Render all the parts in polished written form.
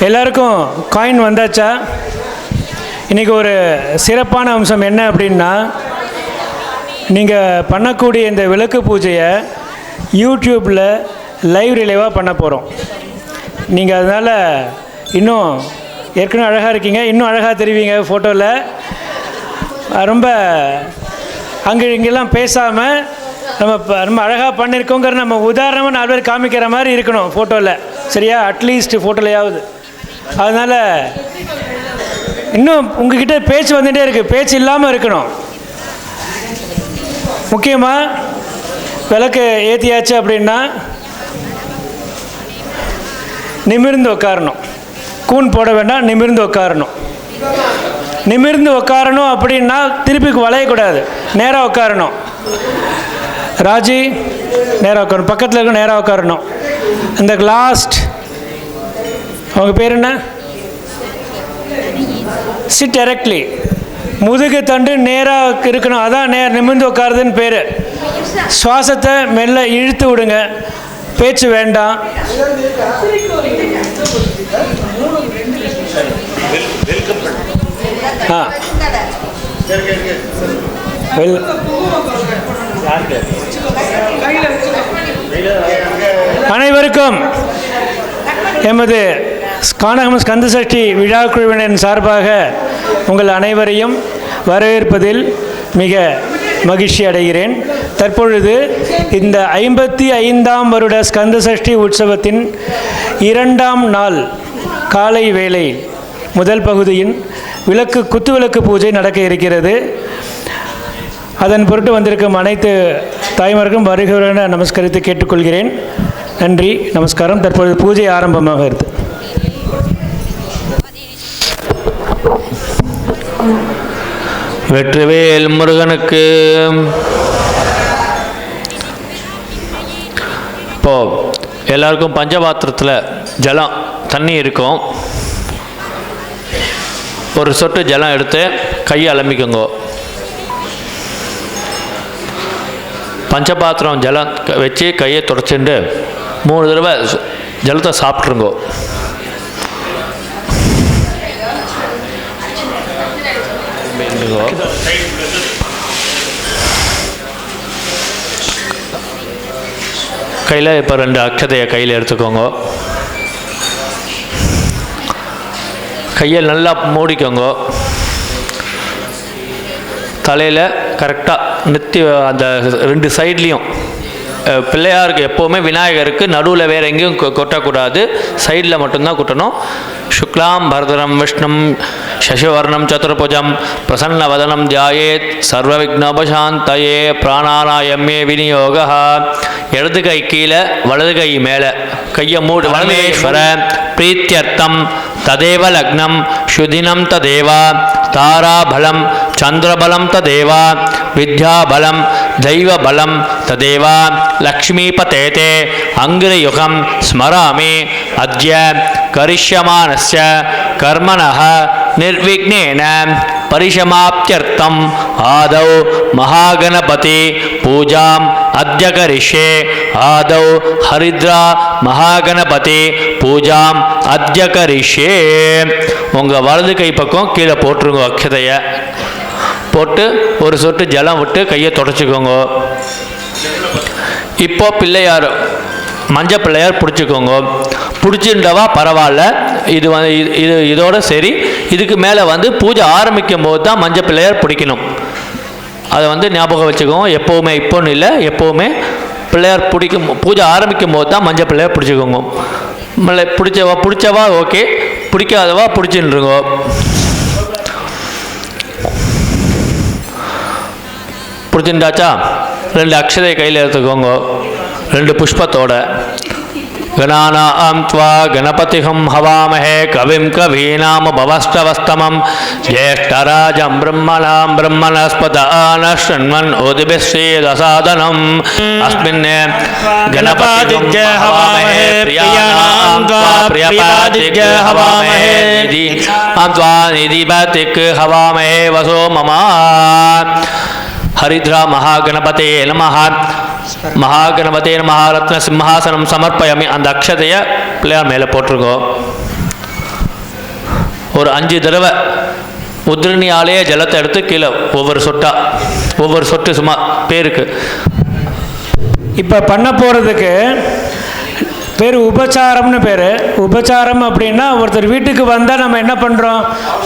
எல்லாருக்கும் காயின் வந்தாச்சா? இன்றைக்கி ஒரு சிறப்பான அம்சம் என்ன அப்படின்னா, நீங்கள் பண்ணக்கூடிய இந்த விளக்கு பூஜையை யூடியூப்பில் லைவ் ரிலேவாக பண்ண போகிறோம். நீங்கள் அதனால் இன்னும் ஏற்கனவே அழகாக இருக்கீங்க, இன்னும் அழகாக தெரிவிங்க ஃபோட்டோவில். ரொம்ப அங்கே இங்கெல்லாம் பேசாமல் ரொம்ப அழகாக பண்ணியிருக்கோங்கிற நம்ம உதாரணமாக 4 பேர் காமிக்கிற மாதிரி இருக்கணும் ஃபோட்டோவில், சரியா? அட்லீஸ்ட் ஃபோட்டோலையாவது. அதனால் இன்னும் உங்ககிட்ட பேச்சு வந்துகிட்டே இருக்குது, பேச்சு இல்லாமல் இருக்கணும். முக்கியமாக விளக்கு ஏற்றியாச்சு அப்படின்னா நிமிர்ந்து உட்காரணும். கூன் போட வேண்டாம், நிமிர்ந்து உட்காரணும். நிமிர்ந்து உட்காரணும் அப்படின்னா திருப்பி வளையக்கூடாது, நேராக உட்காரணும். ராஜி நேராக உட்காரணும், பக்கத்தில் இருக்க நேராக உட்காரணும். இந்த லாஸ்ட் அவங்க பேர் என்ன? சிட் டைரக்ட்லி, முதுகு தண்டு நேராக இருக்கணும், அதான் நிமிர்ந்து உட்காருதுன்னு பேர். சுவாசத்தை மெல்ல இழுத்து விடுங்க, பேச்சு வேண்டாம். அனைவருக்கும் எமது கானகம் ஸ்கந்த சஷ்டி விழா குழுவினரின் சார்பாக உங்கள் அனைவரையும் வரவேற்பதில் மிக மகிழ்ச்சி அடைகிறேன். தற்பொழுது இந்த 55ஆம் வருட ஸ்கந்த சஷ்டி உற்சவத்தின் 2ஆம் நாள் காலை வேளை முதல் பகுதியின் குத்துவிளக்கு பூஜை நடக்க இருக்கிறது. அதன் பொருட்டு வந்திருக்கும் அனைத்து தாய்மார்களும் வருகிறவர்களை நமஸ்கரித்து கேட்டுக்கொள்கிறேன். நன்றி, நமஸ்காரம். தற்பொழுது பூஜை ஆரம்பமாக இருக்குது. வெற்றிவேல் முருகனுக்கு. இப்போது எல்லாருக்கும் பஞ்சபாத்திரத்தில் ஜலம் தண்ணி இருக்கும். ஒரு சொட்டு ஜலம் எடுத்து கையை அலம்பிக்கோங்க. பஞ்சபாத்திரம் ஜலம் வச்சு கையை தொடச்சிட்டு 3 தடவை ஜலத்தை சாப்பிட்ருங்கோ. கையில் இப்போ 2 அக்ஷதையை கையில் எடுத்துக்கோங்க. கையை நல்லா மூடிக்கோங்க. தலையில் கரெக்டாக நிறுத்தி அந்த 2 சைட்லேயும் பிள்ளையாருக்கு எப்போவுமே விநாயகருக்கு நடுவில் வேறு எங்கேயும் கொட்டக்கூடாது, சைடில் மட்டும்தான் கொட்டணும். சுக்லாம் பரதரம் விஷ்ணும் சசிவர்ணம் சதுர்புஜம் பிரசன்னவதனம் தியாயேத் சர்வ விக்னோபசாந்தயே பிராணாயாமே விநியோக. இடது கை கீழே, வலது கை மேலே. கையை மூடு. வலமேஸ்வர பிரீத்தியர்த்தம் ததேவ லக்னம் சுதினம் ததேவா தாராபலம் சந்திரபலம் ததேவா வித்யாபலம் தெய்வபலம் ததேவா லக்ஷ்மீபதேதே அங்கிரயுகம் ஸ்மராமி அத்ய கரிஷ்யமானஸ்ய கர்மணः நிர்விக்னேன பரிசமாப்த்யர்த்தம் ஆதௌ மகாகணபதி பூஜாம் அத்ய கரிஷ்யே. ஆதௌ ஹரித்ரா மகாகணபதி பூஜாம் அத்ய கரிஷ்யே. உங்கள் வலது கை பக்கம் கீழே போட்டுருங்க. அக்ஷதையை போட்டு ஒரு சொட்டு ஜலம் விட்டு கையை தொடச்சிக்கோங்க. இப்போ பிள்ளையார் மஞ்சள் பிள்ளையார் பிடிச்சிக்கோங்க. பிடிச்சிருந்தவா பரவாயில்ல, இதோட சரி. இதுக்கு மேலே பூஜை ஆரம்பிக்கும் போது தான் மஞ்சள் பிள்ளையார் பிடிக்கணும். அதை ஞாபகம் வச்சுக்கோங்க. எப்போவுமே இப்போன்னு இல்லை, எப்போவுமே பிள்ளையார் பூஜை ஆரம்பிக்கும் போது தான் மஞ்சள் பிள்ளையார் பிடிச்சிக்கோங்க. பிடிச்சவா ஓகே, பிடிக்காதவா பிடிச்சின்னுருங்கோ. பிடிச்சிருந்தாச்சா? 2 அக்ஷதை கையில் எடுத்துக்கோங்க, 2 புஷ்பத்தோட. கணானாம் த்வா கணபதிஹம் ஹவாமஹே கவிம் கவீனாம் பவஸ்தவஸ்தமம் ஜேஷ்டராஜம் பிரம்மணாம் பிரம்மணஸ்பதான ஷண்மன் ஓதிபிஸ்வேதசாதனம் அஸ்மின் கணபதிஹம் ஹவாமஹே பிரியானாம் த்வா பிரியபாதிக் ஹவாமஹே நிதி த்வா நிதிபாதிக் ஹவாமஹே வசோ மமா. ஹரித்ரா மகாகணபதே நமஹ. மகாகணபதே நமஹ. ரத்ன சிம்ஹாசனம் சமர்ப்பயாமி. அந்த அக்ஷதையை பிள்ளையார் மேலே போட்டிருக்கோம். ஒரு 5 தடவை உதிரணியாலேயே ஜலத்தை எடுத்து கீழே ஒவ்வொரு சொட்டு சும்மா பேருக்கு. இப்போ பண்ண போகிறதுக்கு பேர் உபச்சாரம்னு பேர். உபச்சாரம் அப்படின்னா ஒருத்தர் வீட்டுக்கு வந்தால் நம்ம என்ன பண்ணுறோம்,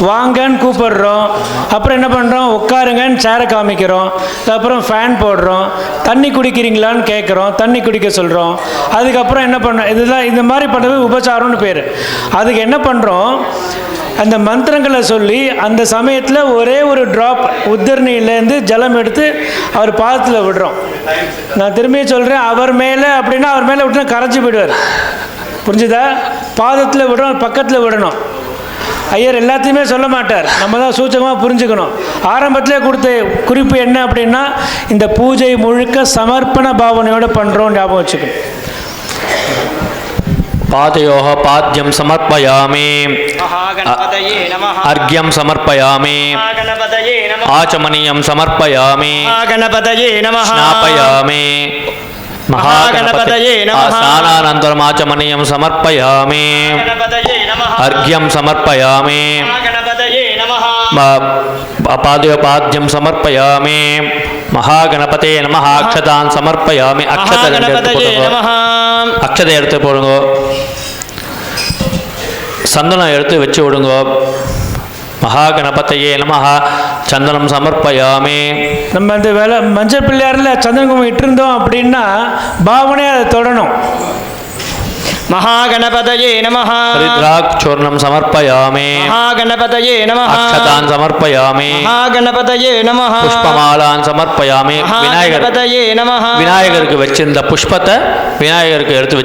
வாங்கன்னு கூப்பிடுறோம், அப்புறம் என்ன பண்ணுறோம், உட்காருங்கன்னு சேரை காமிக்கிறோம், அப்புறம் ஃபேன் போடுறோம், தண்ணி குடிக்கிறீங்களான்னு கேட்குறோம், தண்ணி குடிக்க சொல்கிறோம், அதுக்கப்புறம் என்ன பண்ணுறோம், இதெல்லாம் இந்த மாதிரி பண்ணுறது உபச்சாரம்னு பேர். அதுக்கு என்ன பண்ணுறோம், அந்த மந்திரங்களை சொல்லி அந்த சமயத்தில் ஒரே ஒரு ட்ராப் உத்தரணியிலேருந்து ஜலம் எடுத்து அவர் பாதத்தில் விடுறோம். நான் திரும்பி சொல்கிறேன், அவர் மேலே அப்படின்னா அவர் மேலே விட்டுனா கரைச்சி போயிடுவார். புரிஞ்சுதா? பாதத்தில் விடுறோம், பக்கத்தில் விடணும். ஐயர் எல்லாத்தையுமே சொல்ல மாட்டார், நம்ம தான் சூட்சமாக புரிஞ்சுக்கணும். ஆரம்பத்திலே கொடுத்த குறிப்பு என்ன அப்படின்னா, இந்த பூஜை முழுக்க சமர்ப்பண பாவனையோடு பண்ணுறோம், ஞாபகம் வச்சுக்கணும். பாதயோஹ பாத்யம் சமர்ப்பயாமி, அர்க்யம் சமர்ப்பயாமி, ஆச்சமனியம் சமர்ப்பயாமி, ஸ்நாபயாமி, மகாகணபதயே நமः, ஸ்நானானந்தரம் ஆச்சமனியம் சமர்ப்பயாமி, அர்க்யம் சமர்ப்பயாமி, பாத்யம் சமர்ப்பயாமி, மகாகணபதே நமः, அக்ஷதான் சமர்ப்பயாமி. அக்ஷதை எடுத்து போடுங்க, சந்தனம் எடுத்து வச்சு விடுங்க. மகாகணபதையே நமஹ, சந்தனம் சமர்ப்பயாமி. நம்ம அந்த வேலை மஞ்சள் பிள்ளையாரில் சந்தனகுமம் இட்டிருந்தோம் அப்படின்னா பாவனையை அதை தொடணும். மகாகணபதயே நமஹ, ஹரித்ராக்ஷூர்ணம் சமர்ப்பயாமி, மகாகணபதயே நமஹ, அக்ஷதான் சமர்ப்பயாமி, மகாகணபதயே நமஹ, புஷ்பமாலான் சமர்ப்பயாமி. மகாகணபதயே நமஹ. விநாயகருக்கு வச்சிருந்த புஷ்பத்தை விநாயகருக்கு எடுத்து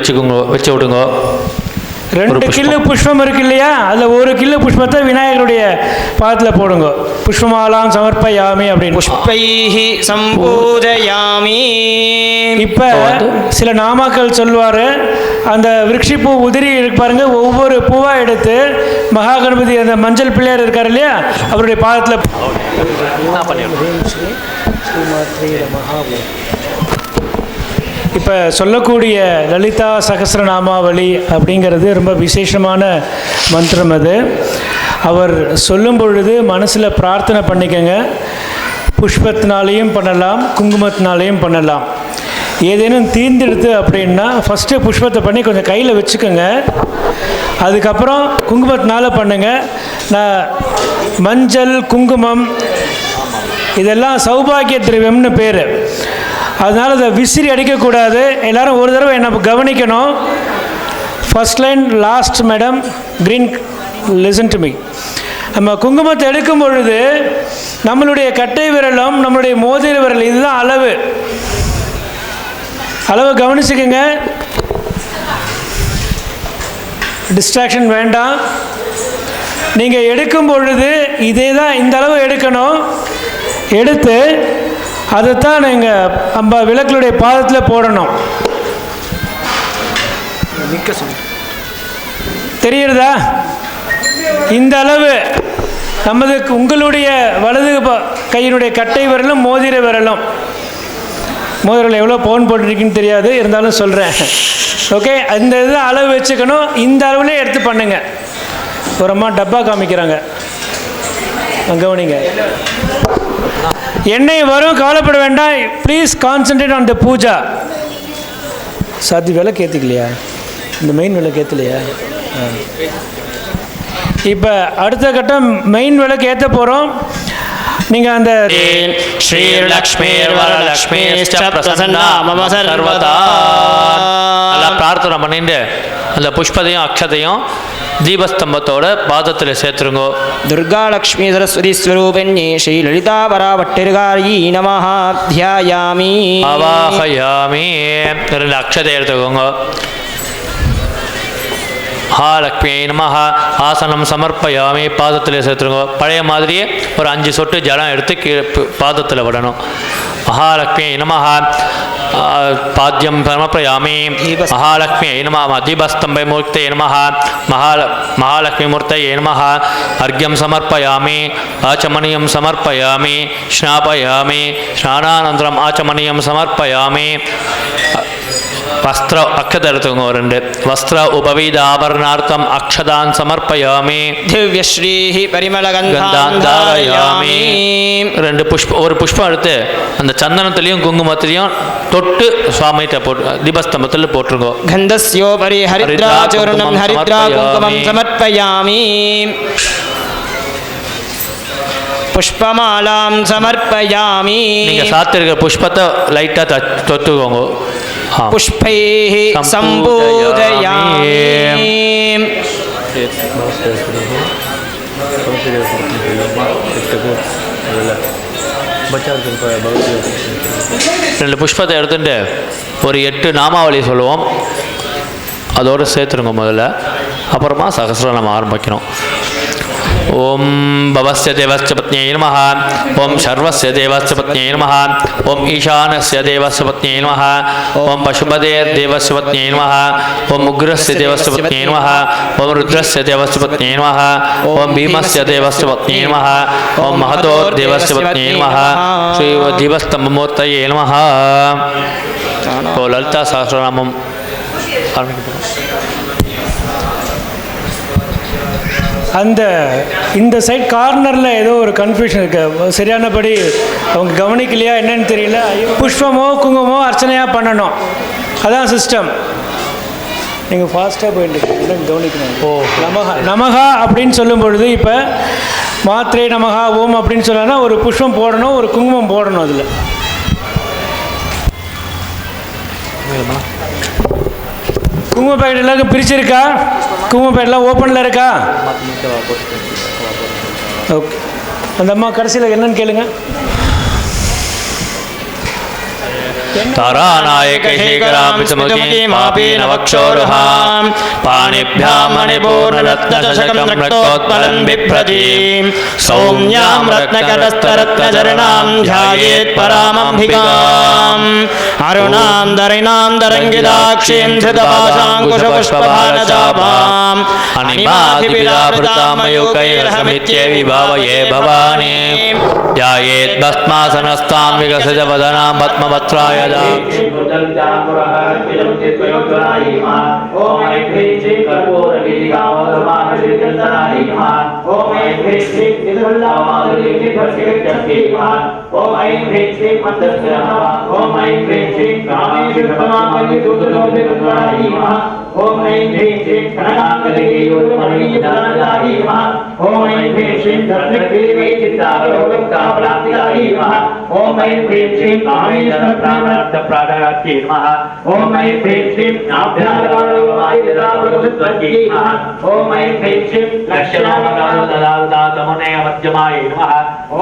வச்சு விடுங்க. 2 கிலோ புஷ்பம் இருக்கு இல்லையா, அதில் 1 கிலோ புஷ்பத்தை விநாயகருடைய பாதத்தில் போடுங்க. புஷ்பமாலாம் சமர்ப்பயாமி அப்படின்னு. புஷ்பைஹி சம்பூஜயாமி. இப்போ சில நாமாக்கள் சொல்லுவார். அந்த விருட்சிப்பூ உதிரி இருக்கு பாருங்க, ஒவ்வொரு பூவாக எடுத்து மகாகணபதி அந்த மஞ்சள் பிள்ளையார் இருக்கார் இல்லையா, அவருடைய பாதத்தில் இப்போ சொல்லக்கூடிய லலிதா சகஸ்ரநாமாவளி அப்படிங்கிறது ரொம்ப விசேஷமான மந்திரம். அது அவர் சொல்லும் பொழுது மனசில் பிரார்த்தனை பண்ணிக்கங்க. புஷ்பத்தினாலேயும் பண்ணலாம், குங்குமத்தினாலேயும் பண்ணலாம். ஏதேனும் தீர்ந்தெடுத்து அப்படின்னா ஃபஸ்ட்டு புஷ்பத்தை பண்ணி கொஞ்சம் கையில் வச்சுக்கோங்க, அதுக்கப்புறம் குங்குமத்தினால பண்ணுங்கள். நான் மஞ்சள் குங்குமம் இதெல்லாம் சௌபாகிய திரவியம்னு பேர். அதனால் அதை விசிறி அடிக்கக்கூடாது. எல்லோரும் ஒரு தடவை என்ன கவனிக்கணும். First line last madam green, listen to me. நம்ம குங்குமத்தை எடுக்கும் பொழுது நம்மளுடைய கட்டை விரலும் நம்மளுடைய மோதிர விரல் இதுதான் அளவு கவனிச்சுக்கோங்க. டிஸ்ட்ராக்ஷன் வேண்டாம். நீங்கள் எடுக்கும் பொழுது இதே தான், இந்த அளவு எடுக்கணும். எடுத்து அதைத்தான் நீங்கள் விளக்குடைய பாதத்தில் போடணும். தெரியுறதா? இந்த அளவு நமதுக்கு உங்களுடைய வலது கையினுடைய கட்டை விரலும் மோதிர விரலும், மோதிரில் எவ்வளோ பவுன் போட்டிருக்குன்னு தெரியாது, இருந்தாலும் சொல்கிறேன். ஓகே, அந்த இது அளவு வச்சுக்கணும். இந்த அளவுலேயே எடுத்து பண்ணுங்க. ஒரு அம்மா டப்பா காமிக்கிறாங்க, கவனிங்க. எண்ணெய் வரும், கவலைப்பட வேண்டாம். Please concentrate on the puja. சாத்தி விளக்கு ஏற்றிக்கலையா? இந்த மெயின் விளக்கு ஏற்றலையா? இப்போ அடுத்த கட்டம் மெயின் விளக்கு ஏற்ற போகிறோம். நீங்கள் அந்த ஸ்ரீலக்ஷ்மீர் வரலக்ஷ்மீஷ்ச பிரசன்னா மம சர்வதா பிரார்த்தனை பண்ணிட்டு அந்த புஷ்பத்தையும் அக்ஷதையும் தீபஸ்தம்பத்தோட பாதத்தில் சேர்த்துருங்கோ. துர்கா லக்ஷ்மி சரஸ்வதி ஸ்வரூபிணி ஸ்ரீ லலிதா வராவட்டிர்காரி நமஹ தியாயாமி ஆவாஹயாமி. 2 அக்ஷதை எடுத்துக்கோங்க. மகாலட்சுமி நமஹ, ஆசனம் சமர்ப்பயாமி. பாதத்தில் சேர்த்துருங்க. பழைய மாதிரியே ஒரு 5 சொட்டு ஜலம் எடுத்து பாதத்தில் விடணும். महालक्ष्म्यै नमः पाद्यं समर्पयामि महालक्ष्म्यै नमः दीपस्तम्भमूर्तये नमः महालक्ष्मीमूर्तये नमः अर्घ्यं समर्पयामि आचमनीयं समर्पयामि स्नापयामि स्नानानन्तरम् आचमनीयं समर्पयामि वस्त्र अक्षतरतुंगो रेंडु वस्त्र उपवीत आभरणार्थम अक्षतान् समर्पयामि दिव्यश्रीः परिमलगन्धान् धारयामि ரெண்டு ஒரு புஷ்பம் எடுத்து அந்த சந்தனத்திலையும் குங்குமத்திலையும் தொட்டு சுவாமிகிட்ட போட்டு தீபஸ்தம்பத்தில் போட்டுருங்க गन्धस्योपरि हरिद्राचूर्णं हरिद्राकुङ्कुमं समर्पयामि पुष्पमालां समर्पयामि நீங்க சாத்திருக்கிற புஷ்பத்தை லைட்டா தொட்டுக்கோங்க पुष्पैः सम्पूजयामि ரெண்டு புஷ்பத்தை எடுத்துட்டு ஒரு 8 நாமாவளி சொல்லுவோம் அதோடு சேர்த்துருங்க முதல்ல அப்புறமா சகஸ்ரநாமம் ஆரம்பிக்கணும் ओम भवस्य देवस्य पत्न्यै नमः ओम सर्वस्य देवस्य पत्न्यै नमः ओम ईशानस्य देवस्य पत्न्यै नमः ओम पशुपतेर्देवस्य पत्न्यै नमः ओम उग्रस्य देवस्य पत्न्यै नमः ओम रुद्रस्य देवस्य पत्न्यै नमः ओम भीमस्य देवस्य पत्न्यै नमः ओम महतो देवस्य पत्न्यै नमः श्री दीपस्तम्भमूर्तये नमः तो ललिता सहस्रनामं அந்த இந்த சைட் கார்னரில் ஏதோ ஒரு கன்ஃபியூஷன் இருக்குது, சரியானபடி அவங்க கவனிக்கலையா என்னன்னு தெரியல. புஷ்பமோ குங்குமோ அர்ச்சனையாக பண்ணணும், அதான் சிஸ்டம். நீங்கள் ஃபாஸ்ட்டாக போயிட்டு என்னன்னு கவனிக்கணும். நமகா அப்படின்னு சொல்லும் பொழுது இப்போ மாத்திரை நமகா ஓம் அப்படின்னு சொன்னா ஒரு புஷ்பம் போடணும், ஒரு குங்குமம் போடணும். அதில் குங்கும பேக்கெட் எல்லாருக்கும் பிரிச்சிருக்கா? குங்கும பேக்கெட்லாம் ஓப்பனில் இருக்கா? ஓகே. அந்த அம்மா கடைசியில் என்னன்னு கேளுங்க. तारानायकशेखरामितमुखीमापि नवक्षोरुहां पाणिभ्यां मणिपूर्णरत्नचषकं रक्तोत्पलं बिभ्रतीं सौम्यां रत्नकरस्तरत्नचरणां ध्यायेत् परामम्बिकाम् अरुणां दरिणां दरङ्गिदाक्षीं धृतपाशाङ्कुशपुष्पभारचापाम् अनिमाधिपिलावृतामयूकैरहमित्येवि भावये भवानी ध्यायेत् भस्मासनस्तां विकसितवदनां पद्मपत्राय ओम ऐं ह्रीं श्रीं कनकाङ्गदेवीयोगमणिदानदायी नमः। ओम ऐं ह्रीं श्रीं धर्मदेवीचित्तावलोकप्राप्तिदायी नमः। ओम ऐं ह्रीं श्रीं कामेश्वरप्राणार्थप्राणार्थी नमः। ओम ऐं ह्रीं श्रीं नाभ्यागमायुधावलोकत्वज्ञी नमः। ओम ऐं ह्रीं श्रीं लक्ष्मणावतारदातमुने मध्यमाय नमः।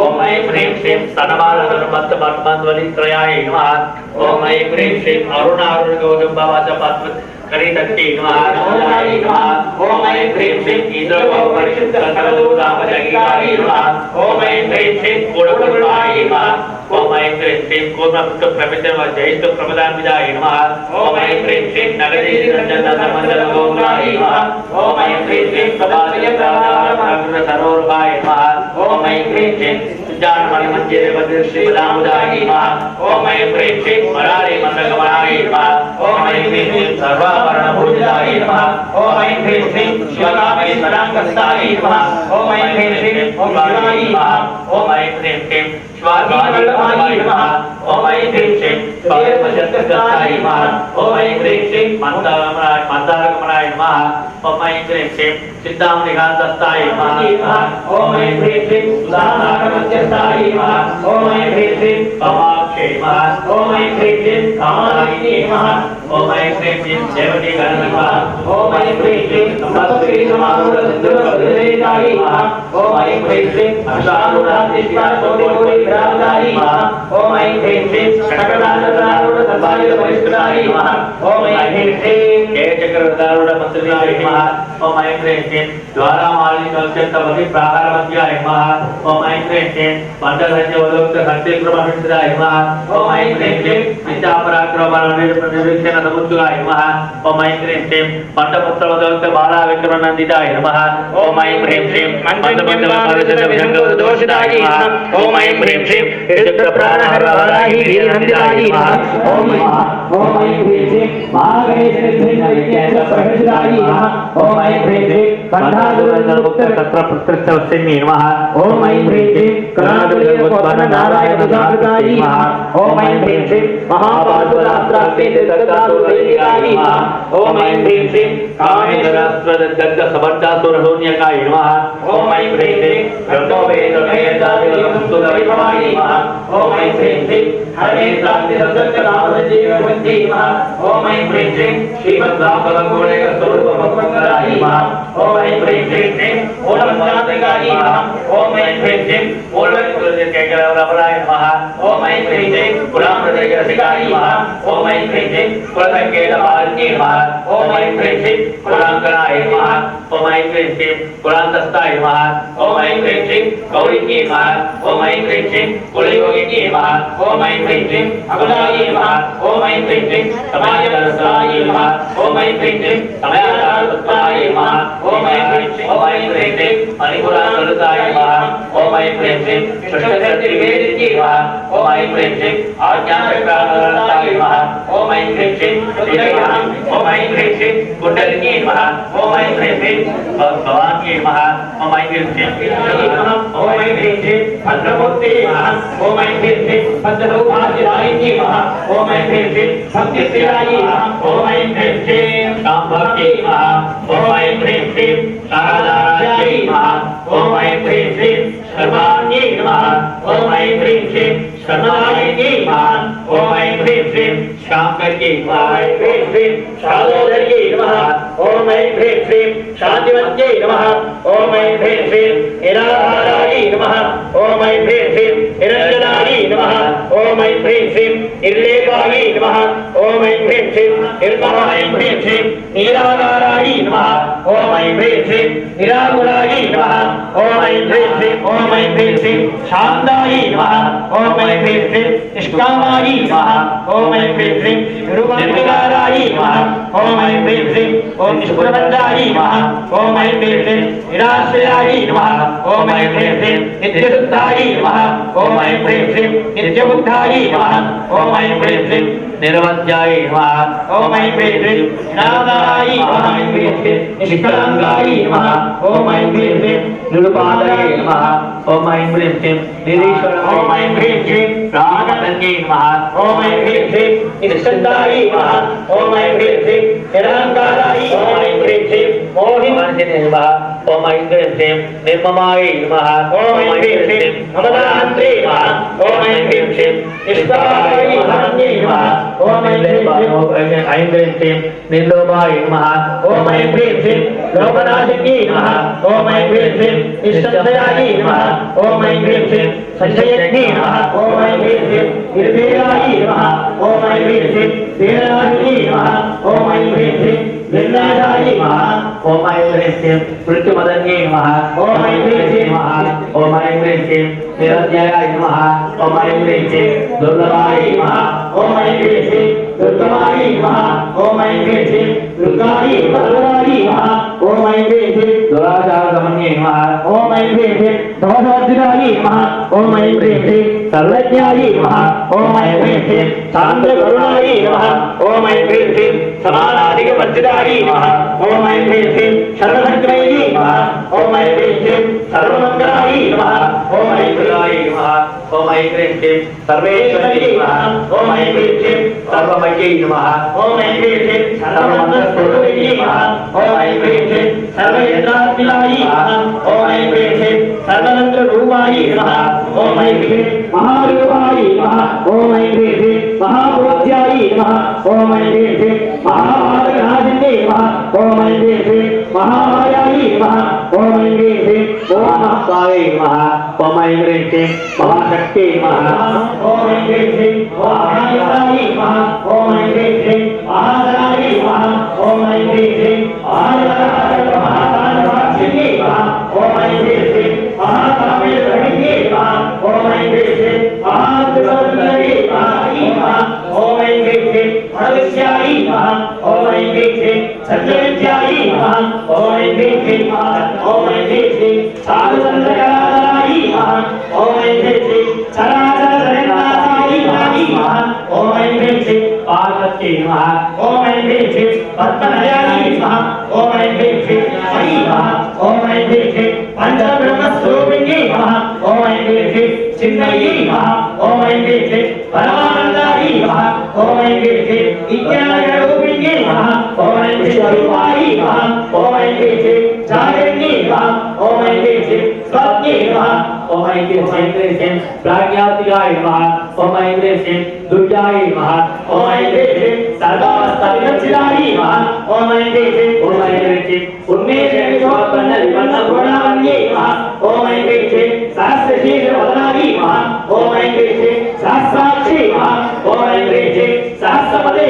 ओम ऐं ह्रीं श्रीं स्तनमालधर्मत्तपद्मध्वनित्रयाय नमः। ओम ऐं ह्रीं श्रीं अरुणारुणगौरम्भवाचपद्म करितक्ति नमः नमोदाय नमः। ओम ऐं ह्रीं श्रीं इन्द्रगोपरिषत्तरकरदूरापजगिकाय नमः। ओम ऐं ह्रीं श्रीं गुणपुरुषाय नमः। ओम ऐं ह्रीं श्रीं कूर्मपुष्पप्रमितप्रभदान्विताय नमः। ओम ऐं ह्रीं श्रीं नगरीरञ्जनधर्मजलगोत्राय नमः। ओम ऐं ह्रीं श्रीं प्रभातयत्रासरोरुहाय नमः। ओम ऐं ह्रीं श्रीं जानमणिमञ्जिरेवश्रीपदामुदाय नमः। ओम ऐं ह्रीं श्रीं मरारे मन्दगमनाय नमः। ओम ऐं ह्रीं श्रीं सर्वाभरणभूषिताय नमः। ओम ऐं ह्रीं श्रीं शिवकामेश्वराङ्गस्ताय नमः। ओम ऐं ह्रीं श्रीं शिवाय नमः। ओम ऐं ह्रीं श्रीं स्वामिवल्लभाय नमः। ओम ऐं ह्रीं श्रीं स्वामिवल्लभाय नमः। ओम ऐं ह्रीं श्रीं मन्दारगमनाय नमः। ओम ऐं ह्रीं श्रीं सिद्धामनिकान्तस्ताय नमः। ओम ऐं ह्रीं श्रीं सुधानागमध्यस्थाय नमः। ओम ऐं ह्रीं श्रीं कामाक्षे नमः। ओम ऐं ह्रीं श्रीं कामालिनी नमः। ओम ऐं ह्रीं श्रीं देवतीगण नमः। ओम ऐं ह्रीं श्रीं सप्तगिरिसमारूढसिद्धप्रतिदेशाय नमः। ओम ऐं ह्रीं श्रीं अष्टारूढादिष्टाकोटिकोटिविराजाय नमः। ओम ऐं ह्रीं श्रीं षट्कराजरारूढसर्वायुधपरिष्कृताय नमः। ओम ऐं ह्रीं श्रीं जयचक्रवृतारूढ वस्त्रदाय नमः ओम ऐं ह्रीं श्रीं द्वारामाली कल्चत्तपति प्राकारमध्याय नमः ओम ऐं ह्रीं श्रीं पंचसंजवलोक्त शक्तिक्रमविंशदाय नमः ओम ऐं ह्रीं श्रीं विद्यापराक्रमनिरीक्षण समुद्राय नमः ओम ऐं ह्रीं श्रीं पंचपुत्रवलोक्त बालाविक्रमनन्दिताय नमः ओम ऐं ह्रीं श्रीं मंत्रपंचविंशदोषदाय नमः ओम ऐं ह्रीं श्रीं प्राणहरवाराहि वीरनन्दिताय नमः ओम ऐं ह्रीं श्रीं महागणेशनिर्भयप्रहृदाय नमः ओम ऐं ह्रीं श्रीं कंठादुरमुक्त तत्रपुत्रस्तवस्मिन् नमः ओम ऐं ह्रीं श्रीं करुणादुरनारायणदाताय नमः ओम ऐं ह्रीं श्रीं महापादुरास्त्रास्तेदत्तादुरैकाय नमः ओम ऐं ह्रीं श्रीं कामेश्वरस्वदत्तसमर्थासुरशून्यकाय नमः ओम ऐं ह्रीं श्रीं ब्रह्मवेदवेदादिसंस्तुतविभवाय नमः ओम ऐं ह्रीं श्रीं हरे प्राप्तिसद्गतनामजीवन्ति नमः ओम ऐं ह्रीं श्रीं श्रीमद्भागवतगुणैकस्वरूपभगवन्ताय नमः ओम ऐं ह्रीं श्रीं ओलमन्त्रादिकाय नमः ओम ऐं ह्रीं श्रीं ओलमन्त्रकेकरवराय नमः ओम ऐं ह्रीं श्रीं कुलामृतैकरसिकाय नमः ओम ऐं ह्रीं श्रीं कुलसङ्केतमार्गे नमः ओम ऐं ह्रीं श्रीं कुलाङ्कनाय नमः ओम ऐं ह्रीं श्रीं कुलान्तस्थाय नमः ओम ऐं ह्रीं श्रीं गौरीके नमः ओम ऐं ह्रीं श्रीं कुलयोगिके नमः ओम ऐं ह्रीं श्रीं अकुलाय नमः ओम ऐं ह्रीं श्रीं समाजदर्शाय नमः ओम ऐं ह्रीं श्रीं समयादारपुत्राय नमः ओम ऐं ह्रीं श्रीं मणिपुरासरुताय नमः ओम ऐं ह्रीं श्रीं षष्ठशक्तिवेदिके नमः ओम ऐं ह्रीं श्रीं आज्ञाचक्रानताय नमः ओम ऐं ह्रीं श्रीं श्रीराम ओम ऐं ह्रीं श्रीं कुण्डलिके नमः ओम ऐं ह्रीं श्रीं भवान्ये नमः ओम ऐं ह्रीं श्रीं ओम ऐं ह्रीं श्रीं भद्रमूर्ते नमः ओम ऐं ह्रीं श्रीं भद्रसौभाग्यदायिन्ये नमः ओम ऐं ह्रीं श्रीं भक्तिश्रीराय नमः ओम ऐं ह्रीं श्रीं शाम्भव्ये नमः ओम ऐं ह्रीं श्रीं शारदाराज्ञे नमः ओम ऐं ह्रीं श्रीं सर्वाण्ये नमः ओम ऐं ह्रीं श्रीं सर्वदायिन्ये नमः ओम ऐं ह्रीं श्रीं शांकर्ये नमः ओम ऐं ह्रीं श्रीं शालोदर्ये नमः ओम ऐं ह्रीं श्रीं शान्तिवत्ये नमः ओम ऐं ह्रीं श्रीं निराधाराय नमः ओम ऐं ह्रीं श्रीं निरञ्जनाय नमः ओम ऐं ह्रीं श्रीं निर्लेपाय नमः ओम ऐं ह्रीं श्रीं निर्मलाय ह्रीं श्रीं निराधाराय नमः ओम ऐं ह्रीं श्रीं निराकुलाय नमः ओम ऐं ह्रीं श्रीं ओम ऐं ह्रीं श्रीं शान्ताय नमः ओम ऐं ह्रीं श्रीं निष्कामाय नमः ओम ऐं ह्रीं श्रीं निर्विकाराय नमः ओम ऐं ह्रीं श्रीं ओम निष्कुलबन्धाय नमः ओम ऐं ह्रीं श्रीं निराश्रयाय नमः ओम ऐं ह्रीं श्रीं नित्यशुद्धाय नमः ओम ऐं ह्रीं श्रीं नित्यबुद्धाय नमः ओम ऐं ह्रीं श्रीं निर्वध्याय नमः ओम ऐं ह्रीं श्रीं नादाय ओम ऐं ह्रीं श्रीं निष्कलङ्काय नमः ओम ऐं ह्रीं श्रीं निरुपादाय नमः ओम ऐं ह्रीं श्रीं निरीश्वराय ओम ऐं ह्रीं श्रीं रामतन्ये नमः ओम ऐं ह्रीं श्रीं निश्चन्दाय नमः ओम ऐं ह्रीं श्रीं निरहङ्काराय ओम ऐं ह्रीं श्रीं मोहिवर्जिने नमः ओम ऐं ह्रीं श्रीं निर्ममाय नमः ओम ऐं ह्रीं श्रीं ममदान्त्रे नमः ओम ऐं ह्रीं श्रीं निष्कामाय नमः ओम ऐं ह्रीं श्रीं निर्लोभाय नमः ओम ऐं ह्रीं श्रीं लोकनाशिन्ये नमः ओम ऐं ह्रीं श्रीं निष्ठयाय नमः ओम ऐं ह्रीं श्रीं संशयज्ञे नमः ओम ऐं ह्रीं श्रीं निर्भयाय नमः ओम ऐं ह्रीं श्रीं वीरनाशिन्ये नमः ओम ऐं ह्रीं श्रीं निर्नाशाय नमः ओम ऐं ह्रीं श्रीं मृत्युमदन्ये नमः ओम ऐं ह्रीं श्रीं ओम ऐं ह्रीं श्रीं निरञ्जयाय नमः ओम ऐं ह्रीं श्रीं दुर्लभाय नमः ओम ऐं ह्रीं श्रीं दुर्गमाय नमः ओम ऐं ह्रीं श्रीं दुर्गाय बलवराय नमः ओम ऐं ह्रीं श्रीं दुराचारगमन्ये नमः ओम ऐं ह्रीं श्रीं दोषवर्जिताय नमः ओम ऐं ह्रीं श्रीं सर्वज्ञाय नमः ओम ऐं ह्रीं श्रीं शान्तकरुणाय नमः ओम ऐं ह्रीं श्रीं समानाधिकवर्जिताय नमः ओम ऐं ह्रीं श्रीं सर्वसंक्रमये नमः ओम ऐं ह्रीं श्रीं सर्वमङ्गलाय नमः ओम ऐं ह्रीं नमः ओम ऐं ह्रीं श्रीं सर्वेश्वर्यै नमः ओम ऐं ह्रीं श्रीं सर्वमय्यै नमः ओम ऐं ह्रीं श्रीं सर्वमन्त्रस्वरूपिण्यै नमः ओम ऐं ह्रीं श्रीं सर्वयन्त्रात्मिकाय नमः ओम ऐं ह्रीं श्रीं सर्वतन्त्ररूपाय नमः ओम ऐं ह्रीं महारूपाय नमः ओम ऐं ह्रीं श्रीं महाबोध्याय नमः ओम ऐं ह्रीं श्रीं महाभारतनाशिन्ये नमः ओम ऐं ह्रीं श्रीं महामायाय नमः ओम ऐं ह्रीं श्रीं महाकाय नमः ओम ऐं ह्रीं श्रीं महाशक्त्यै नमः ओम ऐं ह्रीं श्रीं महाकाय नमः ओम ऐं ह्रीं श्रीं महाधनाय नमः ओम ऐं ह्रीं श्रीं महाकालवाचिनी ओम ऐं श्रीं महाकामेश्वरी ओम ऐं श्रीं महात्रिपुरारी ओम ऐं श्रीं भविष्यायी ओम ऐं श्रीं सत्यविद्यायी ओम ऐं श्रीं ओम ऐं श्रीं साधुसंतकराई ओम ऐं श्रीं चराचरजगन्नाथाई ओम ऐं श्रीं पार्वती ओम ऐं श्रीं पद्मनायाई ओम ऐं श्रीं हरि ओम ऐं श्रीं पंचब्रह्मस्वरूपिणी ओम ऐं श्रीं चिन्मयी ओम ऐं श्रीं परमानंदाई ओम ऐं श्रीं विज्ञानरूपिणी ओम ऐं श्रीं रूपाई ओम ऐं श्रीं जागरणी ओम ऐं श्रीं स्वप्नी ओम ऐं श्रीं प्राज्ञातिकाय ओम ऐं श्रीं दुर्गाय ओम ऐं श्रीं सर्वावस्थाविनाशिनाय ओम ऐं श्रीं उन्मेषोत्पन्न विपन्न गुणावन्ये ओम ऐं श्रीं सहस्रशीर्षवदनाय ओम ऐं श्रीं सहस्राक्षी ओम ऐं श्रीं सहस्रपदे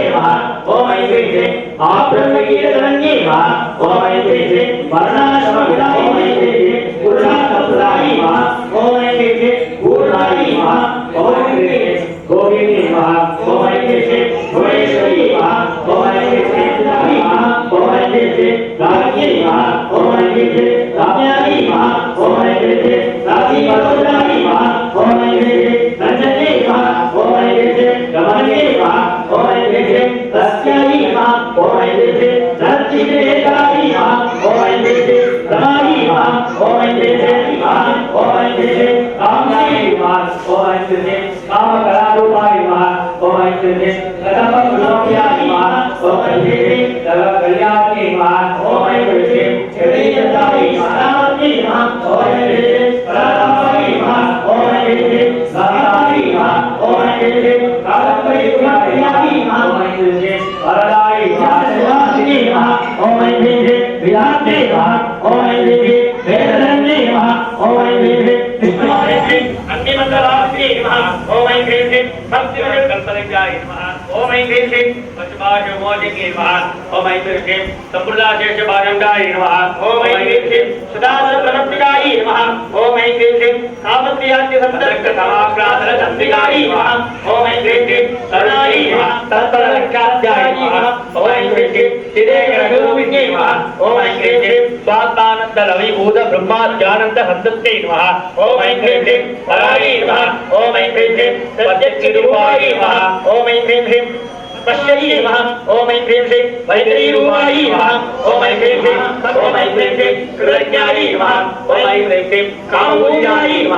ओम ऐं श्रीं आब्रह्मकीर्तनन्ये ओम ऐं श्रीं वर्णाश्रमविदाय ओम ऐं श्रीं पुरुषार्थप्रदाय ओम ऐं श्रीं पूर्णाय ओम ऐं श्रीं गोविंदी ओम ऐं श्रीं भुवनेश्वरी ओम ऐं श्रीं ओम ऐं श्रीं राज्ञी ओम ऐं श्रीं काम्यायी ओम ऐं श्रीं राजीवलोचनाय ओम ऐं श्रीं रंजनी ओम ऐं श्रीं रमणी ओम ऐं श्रीं तस्यायी ओम ऐं श्रीं रतिरेकाय ओम ऐं श्रीं रमायी ओम ऐं श्रीं ओम ऐं श्रीं काम्यायी ओम ऐं श्रीं कामकलारूपाय ओम ऐं श्रीं कदम्बकुलोप्याय ओम ऐं श्रीं कल्याणी ओम ऐं श्रीं श्रीयताय सारावती ओम ऐं श्रीं परारामाय ओम ऐं श्रीं सहाय ओम ऐं श्रीं कादम्बरीपुराय ओम ऐं श्रीं वरदाय वासवासिनी ओम ऐं श्रीं विराटे ओम ऐं श्रीं वेदरण्ये ओम ऐं श्रीं विष्णुवाय श्रीं अग्निमण्डलाग्नि ओम ऐं श्रीं भक्तिवल्लभकल्पलज्जाय ओम ऐं श्रीं पशुपाशमोदिके ओम ऐं श्रीं सम्प्रदायशेषभारण्डाय ओम ऐं श्रीं सदानन्दप्रणप्रियाय ओम ऐं श्रीं कामत्रियाद्यसम्पदकसमाक्रान्तरचन्द्रिकाय ओम ऐं श्रीं शरणाय तत्पररक्षाध्याय ओम ऐं श्रीं चिदेकरगरूपिणे ओम ऐं श्रीं स्वात्मानन्दलवीभूत ब्रह्माद्यानन्दहन्तस्यै ओम ऐं श्रीं पराय ओम ऐं श्रीं सत्यचिरूपाय ओम ऐं श्रीं पश्यति ओम ऐं श्रीं वैतरीरूपाय ओम ऐं श्रीं ओम ऐं श्रीं कृतज्ञाय ओम ऐं श्रीं कामपूजाय ओम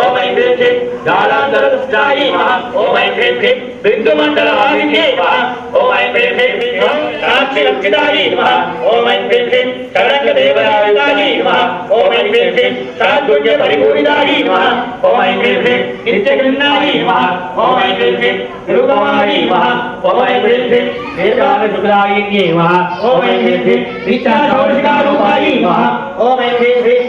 ओम ऐं श्रीं जालान्तरदुष्टाय ओम ऐं श्रीं बिन्दुमण्डलाभिधे ओम ऐं श्रीं साक्षिरक्षिताय ओम ऐं श्रीं शरणकदेवराय ओम ऐं श्रीं साद्गुण्यपरिपूरिताय ओम ऐं श्रीं नित्यगृह्णाय ओम ऐं श्रीं गुरुगवाणी ओम ऐं श्रीं वेदान्तशुक्रायिन्ये ओम ऐं श्रीं नित्याशौर्षिकारूपाय ओम ऐं श्रीं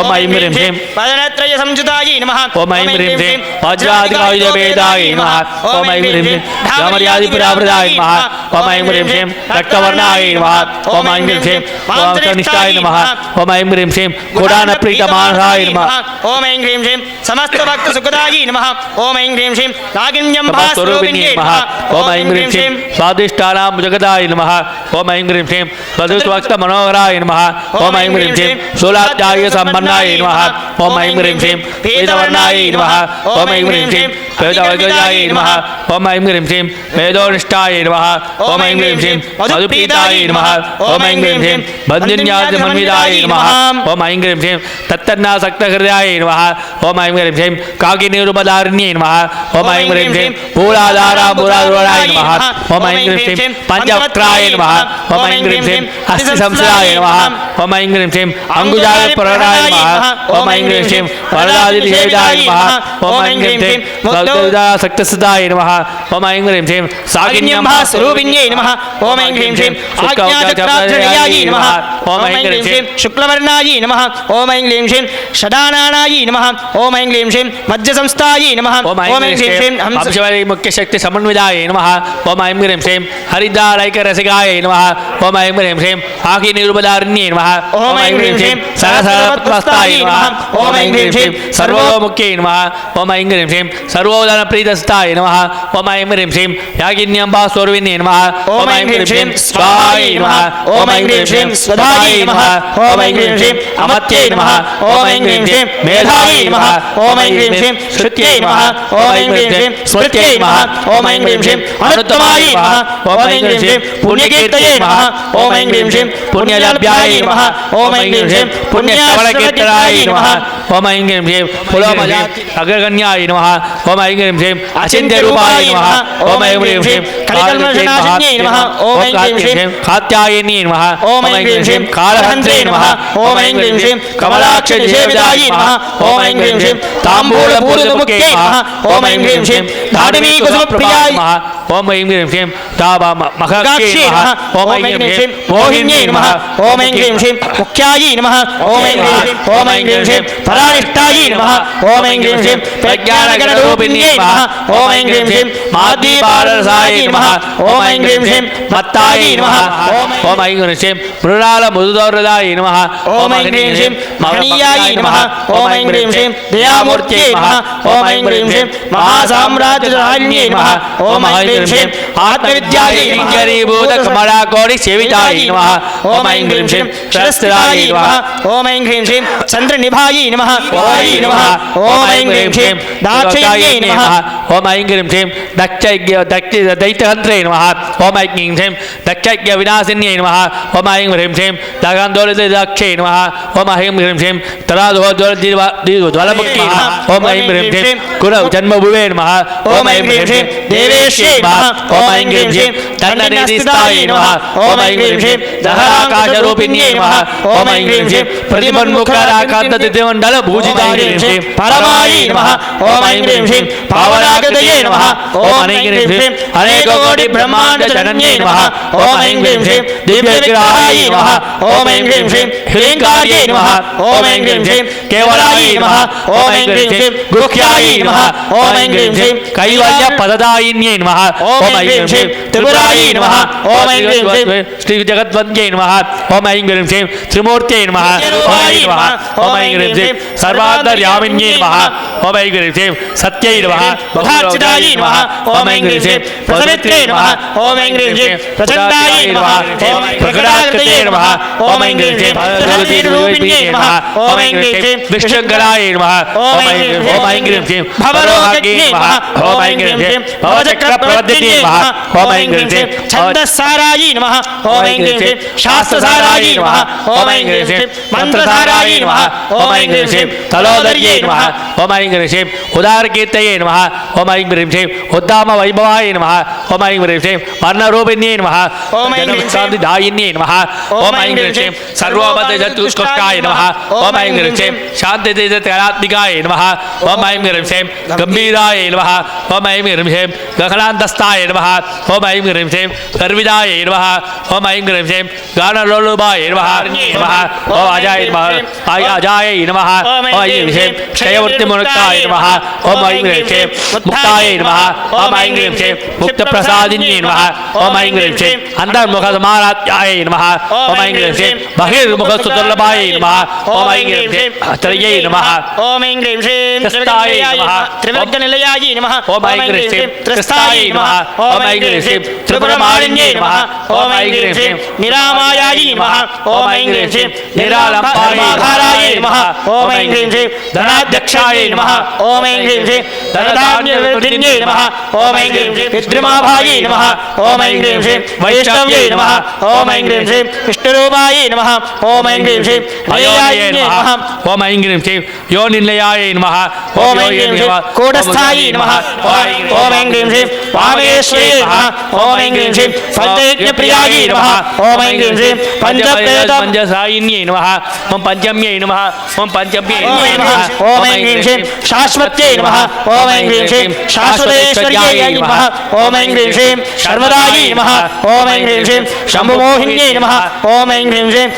ओम ऐं ह्रीं पदनत्रय संयुताय नमः ओम ऐं ह्रीं वज्रादिकायुधभेदाय नमः ओम ऐं ह्रीं रामर्यादिपुरावृताय नमः ओम ऐं ह्रीं रक्तवर्णाय नमः ओम ऐं ह्रीं वामकनिष्ठाय नमः ओम ऐं ह्रीं कोडानप्रीतमानाय नमः ओम ऐं ह्रीं समस्तभक्तसुखदाय नमः ओम ऐं ह्रीं नागिन्यम्भास्वरूपिण्ये नमः ओम ऐं ह्रीं स्वादिष्टानां जगदाय नमः ओम ऐं ह्रीं वधुस्वक्तमनोहराय नमः ओम ऐं ह्रीं शूलाध्याय सम्पन्नाय नमः ओम ऐं ह्रीं वेदवर्णाय नमः ओम ऐं ह्रीं वेदवैगजाय नमः ओम ऐं ह्रीं वेदोनिष्ठाय नमः ओम ऐं ह्रीं मधुपीताय नमः ओम ऐं ह्रीं बन्दिन्यासमन्विताय नमः ओम ऐं ह्रीं तत्तन्नासक्तहृदयाय नमः ओम ऐं ह्रीं काकिनीरुपधारिण्ये नमः ओम ऐं ह्रीं मूलाधाराय नमः ओम ऐं ह्रीं पंचवक्त्राय नमः ओम ऐं ह्रीं हस्तिसंस्थाय नमः ओम ऐं ह्रीं अंगुजाय नमः ओम ऐं ह्रीं वरदादिनिषेधाय नमः ओम ऐं ह्रीं शक्तिसिद्धाय नमः ओम ऐं ह्रीं श्रीं सागिन्यम्भा स्वरूपिण्यै नमः ओम ऐं ह्रीं श्रीं आज्ञाचक्राध्यायै नमः ओम ऐं ह्रीं श्रीं शुक्लवर्णायै नमः ओम ऐं ह्रीं श्रीं षडानानायै नमः ओम ऐं ह्रीं श्रीं मध्यसंस्थायै नमः ओम ऐं ह्रीं श्रीं हंसवारी मुख्य शक्ति समन्विताय नमः ओम ऐं ह्रीं श्रीं हरिद्वारैक रसिकाय नमः ओम ऐं ह्रीं श्रीं आखि निरुपदारिण्यै नमः ओम ऐं ह्रीं श्रीं सरसरपत्वस्ताय नमः ओम ऐं ह्रीं श्रीं सर्वोमुख्यै नमः ओम ऐं ह्रीं श्रीं सर्वोदनप्रीतस्ताय नमः ओम ऐं ह्रीं श्रीं यागिन्यम्बा स्वरूपिण्यै नमः ओम ऐं ह्रीं श्रीं स्वाहायै नमः ओम ऐं ह्रीं श्रीं स्वधायै नमः ओम ऐं ह्रीं श्रीं अमत्यै नमः ओम ऐं ह्रीं श्रीं मेधायै नमः ओम ऐं ह्रीं श्रीं श्रुत्यै नमः ओम ऐं ह्रीं श्रीं स्मृत्यै नमः ओम ऐं ह्रीं श्रीं अनुत्तमायै नमः ओम ऐं ह्रीं श्रीं पुण्यकीर्तये नमः ओम ऐं ह्रीं श्रीं पुण्यलभ्यायै नमः ओम ऐं ह्रीं श्रीं पुण्यश्रवणकीर्तनायै नमः ओम ऐं ह्रीं श्रीं पुलोमजाति अग्रगण्याय नमः ओम ऐं ह्रीं श्रीं अचिन्त्यरूपाय नमः ओम ऐं ह्रीं श्रीं कलिकल्मषनाशिन्यै नमः ओम ऐं ह्रीं श्रीं कात्यायन्यै नमः ओम ऐं ह्रीं श्रीं कालहन्त्रे नमः ओम ऐं ह्रीं श्रीं कमलाक्षनिषेवितायै नमः ओम ऐं ह्रीं श्रीं ताम्बूलपूर्वमुख्यै नमः ओम ऐं ह्रीं श्रीं दाडिमीकुसुमप्रियाय नमः ओम ऐं ह्रीं श्रीं मखगाक्ष्यै नमः ओम ऐं ह्रीं श्रीं मोहिन्यै नमः ओम ऐं ह्रीं श्रीं मुख्यायै नमः ओम ऐं ह्रीं श्रीं ओम ऐं ह्रीं श्रीं परानिष्ठायै नमः ओम ऐं ह्रीं श्रीं प्रज्ञानगणरूपिण्यै नमः ओम ऐं ह्रीं श्रीं माद्दीपाररसायै नमः ओम ऐं ह्रीं श्रीं मत्तायै नमः ओम ऐं ह्रीं श्रीं मृणालमृदुदौर्हृदाय नमः ओम ऐं ह्रीं श्रीं महनीयायै नमः ओम ऐं ह्रीं श्रीं दयामूर्त्यै नमः ओम ऐं ह्रीं श्रीं महासाम्राज्यधारिण्यै नमः ओम ऐं ह्रीं श्रीं आत्मविद्यायै नमः कमलाकोटि सेविताय नमः ओम ऐं ह्रीं श्रीं शरस्थितायै नमः ओम ऐं ह्रीं श्रीं चन्द्रनिभायै नमः ओम ऐं ह्रीं श्रीं दाक्षायण्यै नमः ओम ऐं ह्रीं श्रीं दैत्यहन्त्रे नमः ओम ऐं ह्रीं श्रीं दक्षयज्ञविनाशिन्यै नमः ओम ऐं ह्रीं श्रीं दगान्दोलितदक्षे नमः ओम ऐं ह्रीं श्रीं तराधोज्वलमुख्यै नमः ओम ऐं ह्रीं श्रीं कुरजन्मभुवे नमः ओम ऐं ह्रीं श्रीं देवेश्यै नमः ओम ऐं ह्रीं श्रीं दण्डनिधिस्थितायै नमः ओम ऐं ह्रीं श्रीं दहराकाशरूपिण्यै नमः ओम ऐं ह्रीं श्रीं प्रतिमन्मुखराकान्तदिव्यमण्डलभूषितायै श्रीं परमायै नमः ओम ऐं ह्रीं श्रीं पावनाकृतये नमः ओम ऐं ह्रीं श्रीं अनेककोटि ब्रह्माण्डजनन्यै नमः ओम ऐं ह्रीं श्रीं दिव्यविग्रहायै नमः ओम ऐं ह्रीं श्रीं ह्रीङ्कार्यै नमः ओम ऐं ह्रीं श्रीं केवलायै नमः ओम ऐं ह्रीं श्रीं गुह्यायै नमः ओम ऐं ह्रीं श्रीं कैवल्यपददायिन्यै नमः ओम ऐं ह्रीं श्रीं त्रिपुरायै नमः ओम ऐं ह्रीं श्रीं श्री जगद्वन्द्यै नमः ओम ऐं ह्रीं श्रीं त्रिमूर्त्यै नमः ओम ऐं ह्रीं श्रीं सर्वान्तर्यामिन्यै नमः ओम ऐं ह्रीं श्रीं सत्यै नमः बहुधार्चितायै नमः ओम ऐं ह्रीं श्रीं प्रसवित्रे नमः ओम ऐं ह्रीं श्रीं प्रचण्डायै नमः प्रकटाकृतये नमः ओम ऐं ह्रीं श्रीं प्रकृतिरूपिण्यै नमः ओम ऐं ह्रीं श्रीं विष्णुकराय नमः ओम ऐं ह्रीं श्रीं भवरोहज्ञै नमः ओम ऐं ह्रीं श्रीं भवचक्रप्रवर्तिन्यै नमः ओम ऐं ह्रीं श्रीं छन्दस्सारायै नमः ओम ऐं ह्रीं श्रीं शास्त्रसारायै नमः ओम ऐं ह्रीं श्रीं मन्त्रसारायै नमः ओम ऐं ह्रीं श्रीं तलोदर्यै नमः ओम ऐं ह्रीं श्रीं उदारकीर्तये नमः ओम ऐं ह्रीं श्रीं उद्दामवैभवाय नमः ओम ऐं ह्रीं श्रीं वर्णरूपिण्यै नमः ओम ऐं ह्रीं श्रीं दायिन्यै नमः ओम ऐं ह्रीं श्रीं सर्वोपदचतुष्कोष्ठाय नमः ओम ऐं ह्रीं श्रीं शान्तितेजकलात्मिकाय नमः ओम ऐं ह्रीं श्रीं गम्भीराय नमः ओम ऐं ह्रीं श्रीं गगनान्तस्थाय नमः ओम ऐं ह्रीं श्रीं गर्विदाय नमः ओम ऐं ह्रीं श्रीं गानलोलुभाय नमः ओम अजाय नमः अजाय नमः ओम ऐं ह्रीं श्रीं क्षयवृत्तिमुक्ताय नमः ओम ऐं ह्रीं श्रीं मुक्ताय नमः ओम ऐं ह्रीं श्रीं मुक्तप्रसादिन्यै नमः ओम ऐं ह्रीं श्रीं अन्तर्मुखसमाराध्याय नमः ओम ऐं ह्रीं श्रीं बहिर्मुखसुदुर्लभाय नमः ओम ऐं ह्रीं श्रीं त्रयै नमः ओम ऐं ह्रीं श्रीं त्रिवर्गनिलयायै नमः ओम ऐं ह्रीं श्रीं त्रिस्तायै नमः ओम ऐं ह्रीं श्रीं त्रिपुरमालिन्यै नमः ओम ऐं ह्रीं श्रीं निरामायायै नमः ओम ऐं ह्रीं श्रीं निरालम्बाधारायै नमः ओम ऐं ह्रीं श्रीं धनाध्यक्षायै नमः ओम ऐं ह्रीं श्रीं धनधान्यवृद्धिन्यै नमः ओम ऐं ह्रीं श्रीं पितृमाभायै नमः ओम ऐं ह्रीं श्रीं वैष्णव्यै नमः ओम ऐं ह्रीं श्रीं विष्णुरूपायै नमः ओम ऐं ह्रीं श्रीं निलयायै नमः ओम ऐं ह्रीं श्रीं योनिलयाय नमः ओम ऐं ह्रीं श्रीं कूटस्थायै नमः ओम ऐं ह्रीं श्रीं वामेश्वरे नमः ओम ऐं ह्रीं श्रीं पञ्चयज्ञप्रियायै नमः ओम ऐं ह्रीं श्रीं पंचसायिन्यै नमः ओम पंचम्यै नमः ओम पंचम्यै नमः ओम ऐं ह्रीं श्रीं शाश्वत्यै नमः ॐ ऐं ह्रीं श्रीं शाश्वतेश्वर्यै नमः ॐ ऐं ह्रीं श्रीं सर्वदायै नमः ॐ ऐं ह्रीं श्रीं शम्भुमोहिन्यै नमः ॐ ऐं ह्रीं श्रीं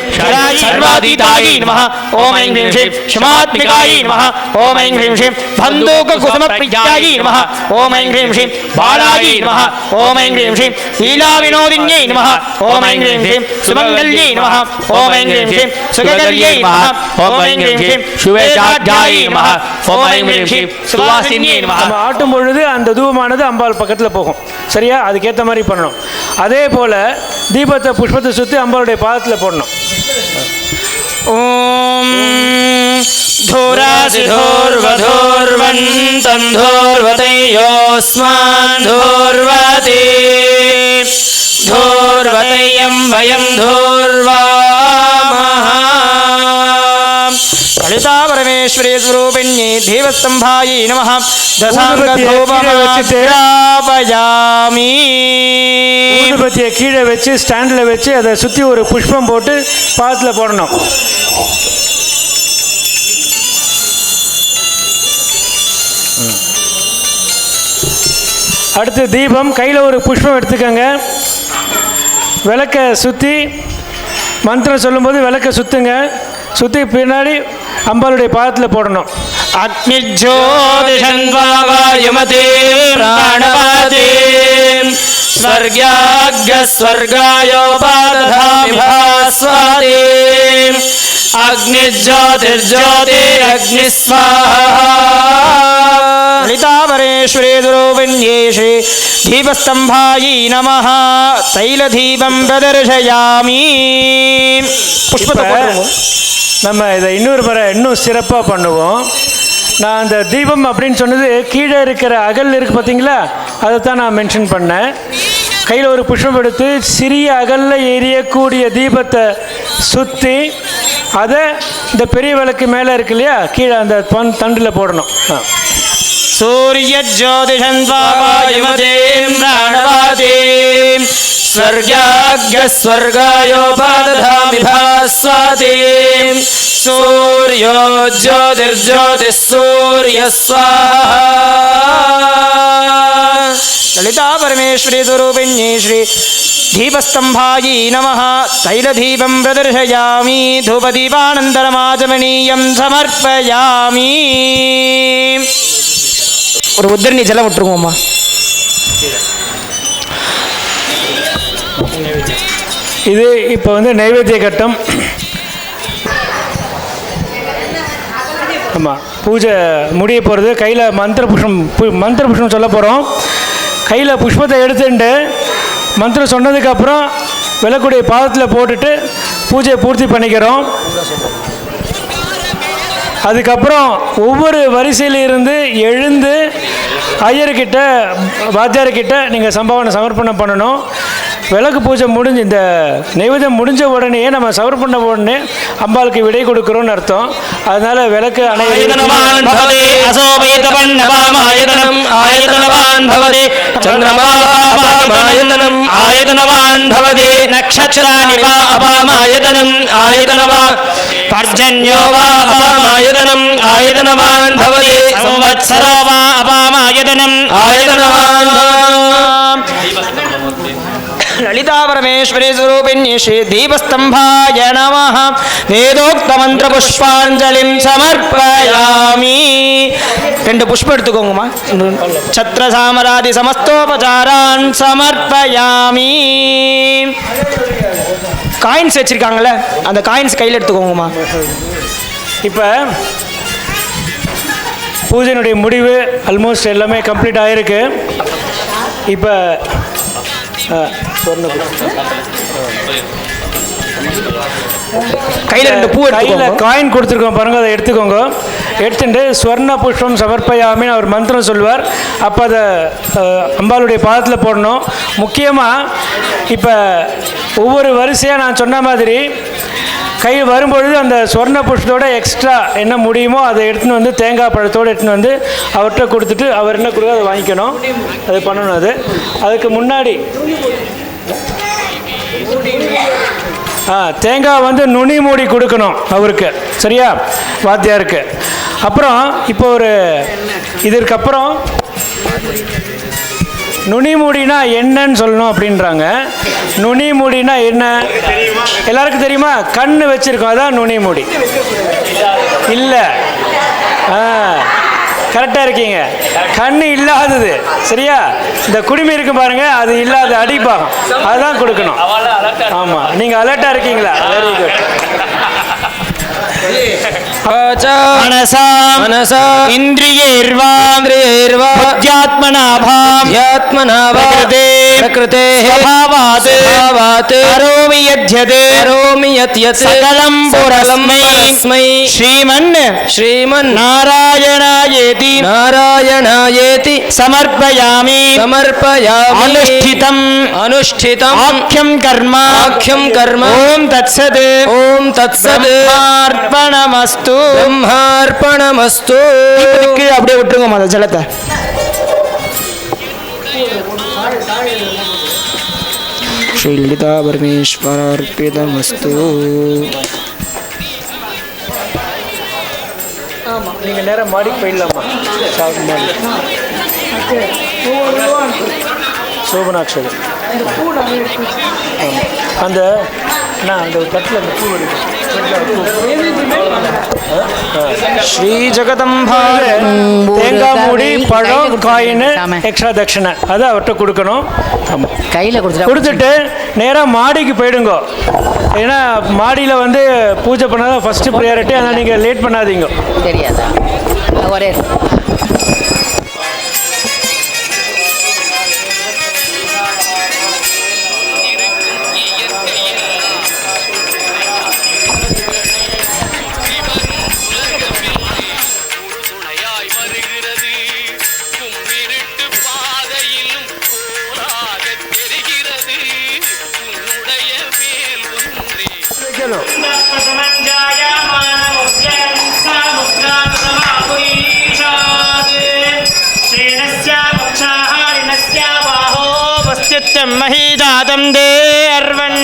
सर्वातीतायै नमः ॐ ऐं ह्रीं श्रीं क्षमात्मिकायै नमः ॐ ऐं ह्रीं श्रीं बन्धूककुसुमप्रियायै नमः ॐ ऐं ह्रीं श्रीं बालायै नमः ॐ ऐं ह्रीं श्रीं लीलाविनोदिन्यै नमः ॐ ऐं ह्रीं श्रीं सुमङ्गल्यै नमः ॐ ऐं ह्रीं श्रीं सुगगल्यै नमः ॐ ऐं ह्रीं श्रीं शुभेजाध्यायै नमः ॐ ऐं ह्रीं श्रीं सुवासिन्यै नमः. நம்ம ஆட்டும் பொழுது அந்த தூபமானது அம்பாள் பக்கத்தில் போகும். சரியா? அதுக்கேற்ற மாதிரி பண்ணணும். அதே போல் தீபத்தை புஷ்பத்தை சுற்றி அம்பாளுடைய பாதத்தில் போடணும். ॐ धूरासिधोर्वधोर्वन्तन् धूर्वतयोस्मान् धूर्वते धूर्वतयं वयं धूर्वामः. ललिता परमेश्वरी स्वरूपिण्यै देवस्तंभायै नमः. दशाङ्गधूपमाग्रापयामि. ஊதுபத்தியை கீழே வச்சு ஸ்டாண்டில் வச்சு அதை சுற்றி ஒரு புஷ்பம் போட்டு பாதத்தில் போடணும். அடுத்து தீபம். கையில் ஒரு புஷ்பம் எடுத்துக்கோங்க. விளக்கை சுற்றி மந்திரம் சொல்லும்போது விளக்கை சுற்றுங்க. சுற்றி பின்னாடி அம்பாளுடைய பாதத்தில் போடணும். அக்னிஜோதிஷன்வாயுமதே பிராணபாதே ஸ்வர்காயோபாததாமி பாஸ்வாதே அக்னிஜோதிர்ஜோதே அக்னிஸ்வாஹா. லலிதாபரேஸ்வரே துரோபிண்யே ஸ்ரீ தீபஸ்தம்பாயை நமः. தைலதீபம் பிரதர்ஷயாமி. புஷ்பத்தை போடுவோம். நம்ம இதை இன்னொரு முறை இன்னும் சிறப்பாக பண்ணுவோம். நான் அந்த தீபம் அப்படின்னு சொன்னது கீழே இருக்கிற அகல் இருக்குது பார்த்தீங்களா, அதை தான் நான் மென்ஷன் பண்ணேன். கையில் ஒரு புஷ்பம் எடுத்து சிறிய அகலில் எரியக்கூடிய தீபத்தை சுற்றி அதை இந்த பெரிய விளக்கு மேலே இருக்கு இல்லையா, கீழே அந்த தண்டில் போடணும். சூரிய ஜோதிஷன்வாயுமதே பிராணவாதே ஸ்வர்காயோபாததாமி பாஸ்வாதே சூர்யோ ஜோதிர்ஜோதிः சூர்யஸ்வாஹா. லலிதா பரமேஸ்வரி स्वरूपिण्यै श्री दीपस्तंभायै नमः. तैलदीपं प्रदर्शयामि. धूपदीपानन्तरमाचमनीयं समर्पयामि. ஒரு உத்திரணி ஜலம் விட்டுருவோம்மா. இது இப்போ வந்து நைவேத்திய கட்டம். ஆமாம், பூஜை முடிய போகிறது. கையில் மந்திர புஷ்பம் சொல்ல போகிறோம். கையில் புஷ்பத்தை எடுத்துட்டு மந்திரம் சொன்னதுக்கப்புறம் விளக்குடைய பாதத்தில் போட்டுட்டு பூஜையை பூர்த்தி பண்ணிக்கிறோம். அதுக்கப்புறம் ஒவ்வொரு வரிசையில் இருந்து எழுந்து ஐயர்கிட்ட வாத்தியார்கிட்ட நீங்கள் சம்பாவனை சமர்ப்பணம் பண்ணணும். விளக்கு பூஜை முடிஞ்சு இந்த நைவேத்தியம் முடிஞ்ச உடனே நம்ம சமர்ப்பண உடனே அம்பாளுக்கு விடை கொடுக்குறோன்னு அர்த்தம். அதனால விளக்கு पर्जन्यो वा अपामायतनम् आयतनवान् भवति संवत्सरो वा अपामायतनम् आयतनवान्. ललिता परमेश्वरी स्वरूपिण्ये श्री दीपस्तंभाय नमः. वेदोक्त मंत्र पुष्पांजलिं समर्पयामि. ரெண்டு புஷ்பம் எடுத்துக்கோங்கம்மா. சத்ர சாமராதி சமஸ்தோபசாரான் சமர்ப்பயாமி. காயின்ஸ் வச்சுருக்காங்கள்ல, அந்த காயின்ஸ் கையில் எடுத்துக்கோங்கம்மா. இப்போ பூஜையினுடைய முடிவு ஆல்மோஸ்ட் எல்லாமே கம்ப்ளீட் ஆகிருக்கு. இப்போ கையில் ரெண்டு பூ கையில் காயின் கொடுத்துருக்கோம் பாருங்கள், அதை எடுத்துக்கோங்க. எடுத்துட்டு ஸ்வர்ண புஷ்பம் சமர்ப்பயாமின்னு அவர் மந்திரம் சொல்வார். அப்போ அதை அம்பாளுடைய பாதத்தில் போடணும். முக்கியமாக இப்போ ஒவ்வொரு வரிசையாக நான் சொன்ன மாதிரி கை வரும்பொழுது அந்த ஸ்வர்ண புஷ்பத்தோட எக்ஸ்ட்ரா என்ன முடியுமோ அதை எடுத்துன்னு வந்து தேங்காய் பழத்தோடு எடுத்துன்னு வந்து அவர்கிட்ட கொடுத்துட்டு அவர் என்ன கொடுக்க அதை வாங்கிக்கணும். அது பண்ணணும். அதுக்கு முன்னாடி தேங்காய் வந்து நுனி மூடி கொடுக்கணும் அவருக்கு, சரியா, வாத்தியாருக்கு. அப்புறம் இப்போ இதற்கப்புறம் நுனி மூடினா என்னன்னு சொல்லணும் அப்படின்றாங்க. நுனி மூடினா என்ன எல்லாருக்கும் தெரியுமா? கண் வச்சிருக்கோம், அதான் நுனி மூடி. இல்லை, கரெக்டாக இருக்கீங்க. கண் இல்லாதது, சரியா? இந்த குடுமி இருக்கு பாருங்க, அது இல்லாத அடிப்பாகம், அதுதான் கொடுக்கணும். ஆமாம், நீங்கள் அலர்ட்டாக இருக்கீங்களா? Very good. श्रीमन् नारायणायेति समर्पयामि अनुष्ठितम् आख्यं कर्म ओम तत्सत् ब्रह्मार्पणमस्तु. அப்படியே விட்டுருங்க அந்த ஜலத்தை. ஸ்ரீ லலிதா பரமேஸ்வரார்ப்பிதமஸ்து. ஆமாம், நீங்கள் நேரம் மாடிக்கு போயிடலாமா? மாடி சோபனாட்சது அந்த அந்த தட்டில் அந்த பூ ஸ்ரீ ஜெகதம்பா தேங்காய் மூடி, பழம், காயின், எக்ஸ்ட்ரா தட்சணை அதை அவர்கிட்ட கொடுக்கணும். ஆமாம், கையில் கொடுத்துட்டு நேராக மாடிக்கு போயிடுங்க. ஏன்னா மாடியில் பூஜை பண்ணாதான் ஃபஸ்ட்டு ப்ரையாரிட்டி. அதனால் நீங்கள் லேட் பண்ணாதீங்க. தெரியாதா? ஒரே महीजातं दे अर्वन्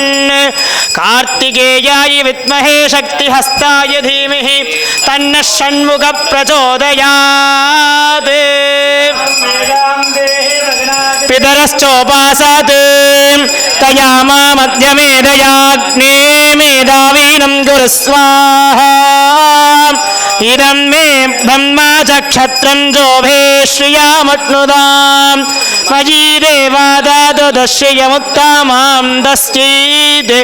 कार्तिकेयाय विद्महे शक्तिहस्ताय धीमहि तन्नः षण्मुखः प्रचोदयात्. पितरश्चोपासात् तया मध्यमेधयाग्ने मेधावीनं गुरु स्वाहा. इदं मे ब्रह्मा च क्षत्रं जोभे श्रियामट्नुदां मयि देवादादो दश्यमुत्तमां दश्चीत्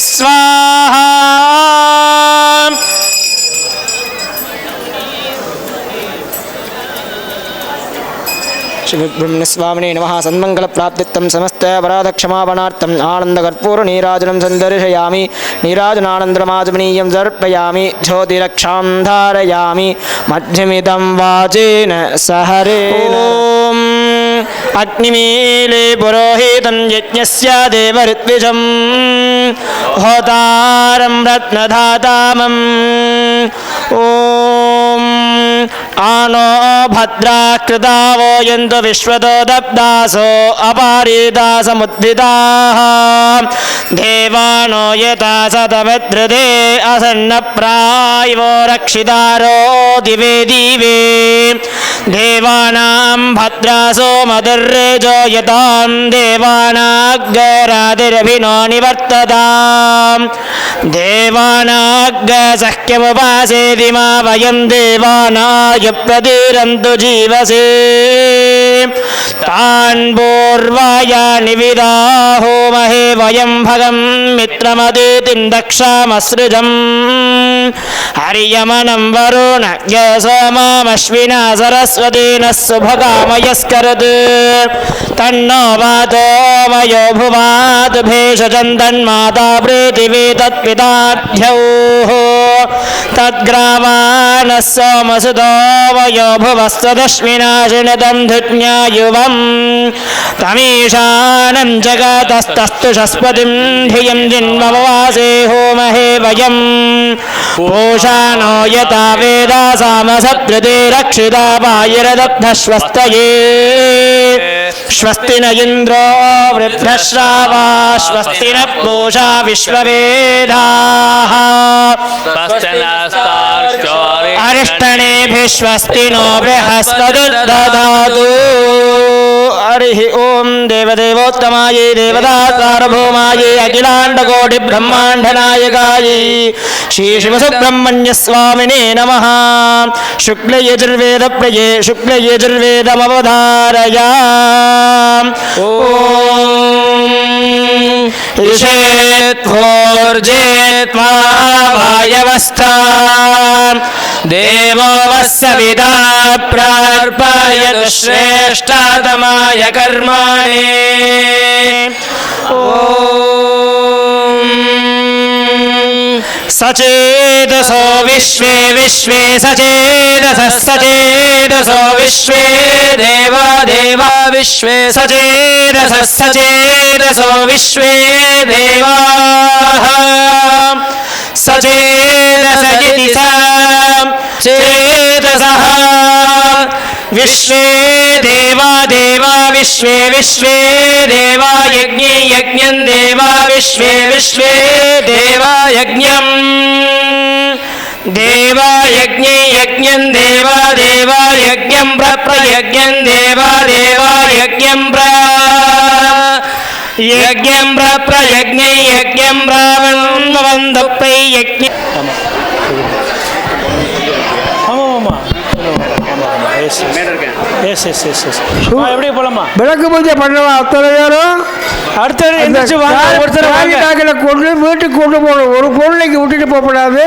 स्वाहा. ब्रह्मस्वामिने नमः. सन्मङ्गलप्राप्तित्वं समस्त अपराधक्षमापणार्थम् आनन्दकर्पूरनीराजनं सन्दर्शयामि. नीराजनानन्दमाजमनीयं समर्पयामि. ज्योतिरक्षां धारयामि. मध्यमिदं वाचेन सहरेण. ॐ अग्निमीले पुरोहितं यज्ञस्य देवऋत्विजं होतारं रत्नधातामम्. ॐ आनो भद्रा कृतावो यन्तु विश्वतो दब्दासो अपारिदासमुद्धिताः. देवानो यथा सतभद्रदे असन्नप्रायो रक्षितारो दिवे दिवे. देवानां भद्रासो मदुर्रेजो यतां देवानाग्रादिरभिनो निवर्तताम्. देवानाग्रसख्यमुपासेति मा वयं देवानाय प्रतिरन्तु जीवसे. तान् पूर्वाय निविदाहोमहे वयं भगं मित्रमदितिं दक्षामसृजम्. हरियमनं वरुण सोममश्विना सरस्वतीन सुभगामयस्करत्. तन्नो वातो वयो भुवात् भेषजं तन्माता पृथिवी तत्पिताढ्यौः. तद्ग्रावाणः सोमसुतो वयो भुवस्त्वदश्विना शृणुतं धृत्न्यायुवम्. तमीशानं जगतस्तस्तु शस्पतिं धियं जिन्मवासे होमहे वयम्. पूषानो यथा वेदा सामसद्रुते रक्षिता वायुरदब्धश्वस्तये स्वस्ति न इन्द्रो वृद्धश्रावा स्वस्ति न पूषा विश्ववेदाः अरिष्टनेभिः स्वस्ति नो बृहस्पतिर्दधातु हरिः ओं देवदेवोत्तमायै देवतासार्वभौमायै अखिलाण्डकोटिब्रह्माण्डनायकायै श्रीशिवसुब्रह्मण्यस्वामिने नमः शुक्लयजुर्वेदप्रिये शुक्लयजुर्वेदमवधारया ॐ ऋषेत्वोर्जेत्वा वायवस्था देवो वस्सविदा प्रार्पयतु श्रेष्ठतमाय कर्माणे ॐ सचेतसो विश्वे विश्वे सचेतसः सचेतसो विश्वे देवा देवा विश्वे सचेतसः सचेतसो विश्वे देवाः सचेतस इति सा चेतसः विश्वे देवा देवा विश्वे विश्वे देवा यज्ञे यज्ञं देवा विश्वे विश्वे देवा यज्ञं देवा यज्ञे यज्ञं देवा देवा यज्ञं प्रयज्ञं देवा देवा यज्ञं यज्ञं प्रयज्ञे यज्ञं ब्राह्मणवन्दप्रै यज्ञ எப்படி போலாமா விளக்கு பூஜை பண்ணலாம் அத்தனை பேரும் அடுத்தது எந்திரிச்சு வாங்க ஒருத்தர் வாங்க டாக்கில் கொண்டு வீட்டுக்கு கொண்டு போகணும் ஒரு பொருளைக்கு விட்டுட்டு போகக்கூடாது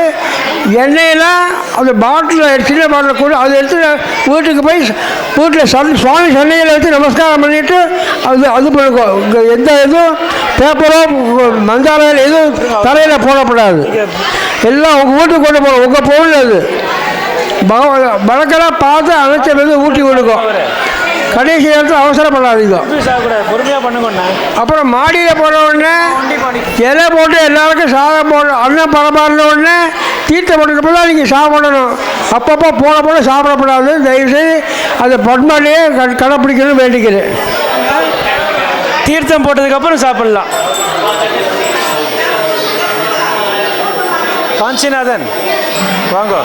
எண்ணெயெல்லாம் அந்த பாட்டில் சின்ன பாட்டில் கொண்டு அதை எடுத்து வீட்டுக்கு போய் வீட்டில் சுவாமி சன்னையில் வச்சு நமஸ்காரம் பண்ணிவிட்டு அது பண்ணுங்க எந்த இதுவும் பேப்பரோ மஞ்சாலையில் எதுவும் தலையில் போடக்கூடாது எல்லாம் உங்கள் வீட்டுக்கு கொண்டு போகணும் உங்கள் பொருள் அது வழக்கெல்லாம் பார்த்து அணைச்சது ஊட்டி விடுக்கும் கடைசி நேரத்தில் அவசரப்படாதீங்க பொறுமையாக பண்ணுங்கண்ணா அப்புறம் மாடியில் போன உடனே இலை போட்டு எல்லாருக்கும் சாதம் போடணும் அன்னம் பரமாறின உடனே தீர்த்தம் போட்டுட்டு தான் நீங்கள் சாப்பிடணும் அப்பப்போ போட சாப்பிடக்கூடாது தயவுசெய்து அதை பண்பாட்டையே கடைப்பிடிக்கணும்னு வேண்டிக்கிறேன் தீர்த்தம் போட்டதுக்கப்புறம் சாப்பிடலாம் காஞ்சிநாதன் வாங்க